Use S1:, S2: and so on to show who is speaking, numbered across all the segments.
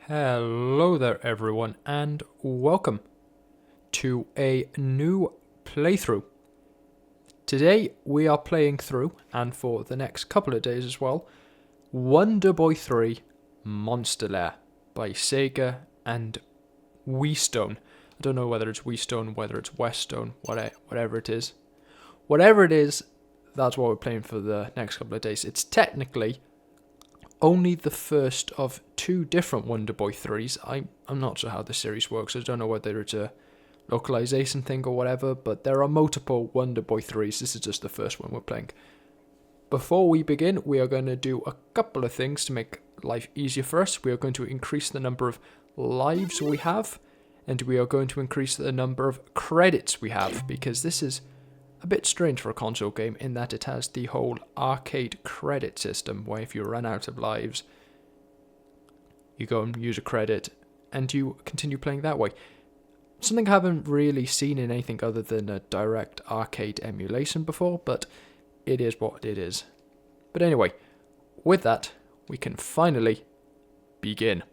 S1: Hello there everyone and welcome to a new playthrough. Today we are playing through, and for the next couple of days as well, Wonder Boy 3 Monster Lair by Sega and Weestone. I don't know whether it's Weestone, whether it's Westone, whatever it is. Whatever it is, that's what we're playing for the next couple of days. It's technically only the first of two different Wonder Boy 3s. I'm not sure how the series works. I don't know whether it's a localization thing or whatever, but there are multiple Wonder Boy 3s. This is just the first one we're playing. Before we begin, we are going to do a couple of things to make life easier for us. We are going to increase the number of lives we have, and we are going to increase the number of credits we have, because this is a bit strange for a console game in that it has the whole arcade credit system, where if you run out of lives, you go and use a credit and you continue playing that way. Something I haven't really seen in anything other than a direct arcade emulation before, but it is what it is. But anyway, with that, we can finally begin.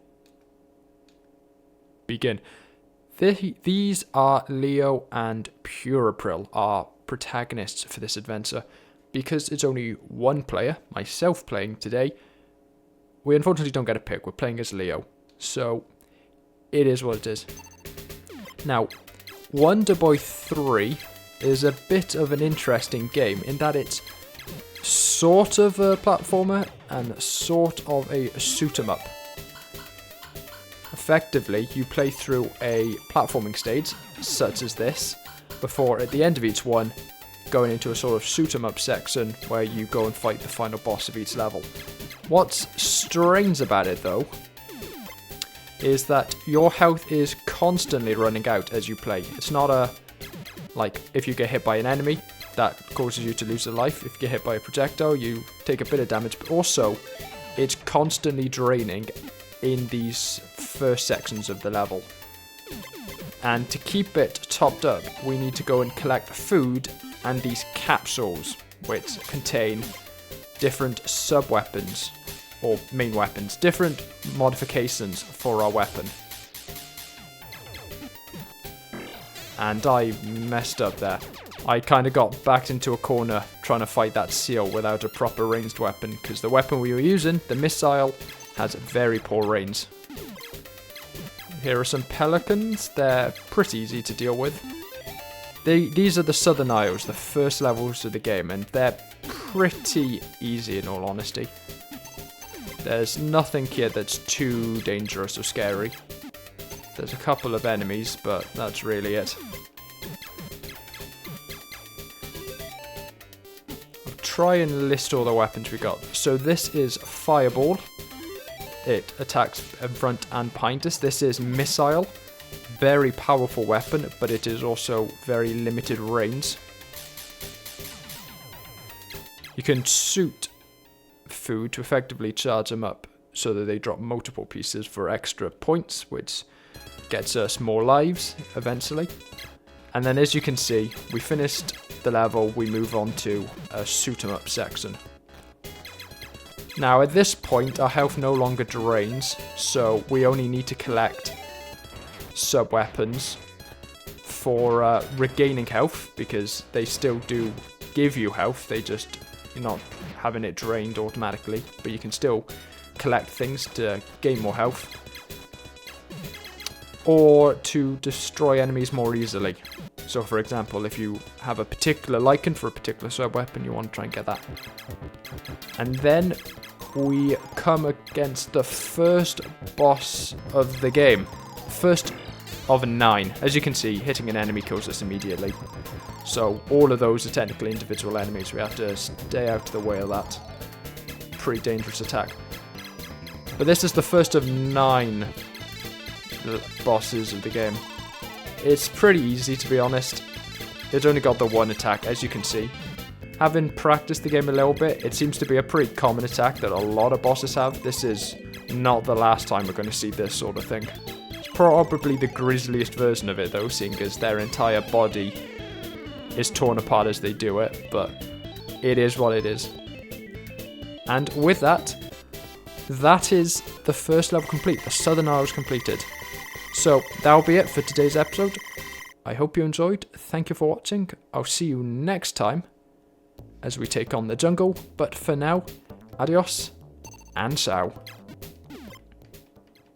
S1: These are Leo and Purapril, our protagonists for this adventure. Because it's only one player, myself playing today, we unfortunately don't get a pick. We're playing as Leo, so it is what it is. Now, Wonder Boy 3 is a bit of an interesting game in that it's sort of a platformer and sort of a shoot 'em up. Effectively, you play through a platforming stage, such as this, before at the end of each one, going into a sort of shoot 'em up section where you go and fight the final boss of each level. What's strange about it though, is that your health is constantly running out as you play. It's not like if you get hit by an enemy, that causes you to lose a life. If you get hit by a projectile, you take a bit of damage, but also it's constantly draining in these first sections of the level. And to keep it topped up, we need to go and collect food and these capsules, which contain different sub-weapons, or main weapons, different modifications for our weapon. And I messed up there. I kind of got backed into a corner trying to fight that seal without a proper ranged weapon, because the weapon we were using, the missile, has very poor range. Here are some pelicans. They're pretty easy to deal with. These are the Southern Isles, the first levels of the game, and they're pretty easy in all honesty. There's nothing here that's too dangerous or scary. There's a couple of enemies, but that's really it. I'll try and list all the weapons we got. So this is Fireball. It attacks in front and behind us. This is Missile. Very powerful weapon, but it is also very limited range. You can shoot food to effectively charge them up so that they drop multiple pieces for extra points, which gets us more lives eventually. And then as you can see, we finished the level, we move on to a shoot 'em up section. Now at this point our health no longer drains, so we only need to collect sub-weapons for regaining health, because they still do give you health, you're not having it drained automatically, but you can still collect things to gain more health, or to destroy enemies more easily. So for example, if you have a particular liking for a particular sub-weapon, you want to try and get that. And then we come against the first boss of the game. First of 9. As you can see, hitting an enemy kills us immediately. So all of those are technically individual enemies. We have to stay out of the way of that pretty dangerous attack. But this is the first of 9 bosses of the game. It's pretty easy, to be honest. It's only got the one attack, as you can see. Having practiced the game a little bit, it seems to be a pretty common attack that a lot of bosses have. This is not the last time we're going to see this sort of thing. It's probably the grisliest version of it though, seeing as their entire body is torn apart as they do it, but it is what it is. And with that, that is the first level complete. The Southern Isles completed. So that'll be it for today's episode. I hope you enjoyed. Thank you for watching. I'll see you next time as we take on the jungle. But for now, adios and ciao.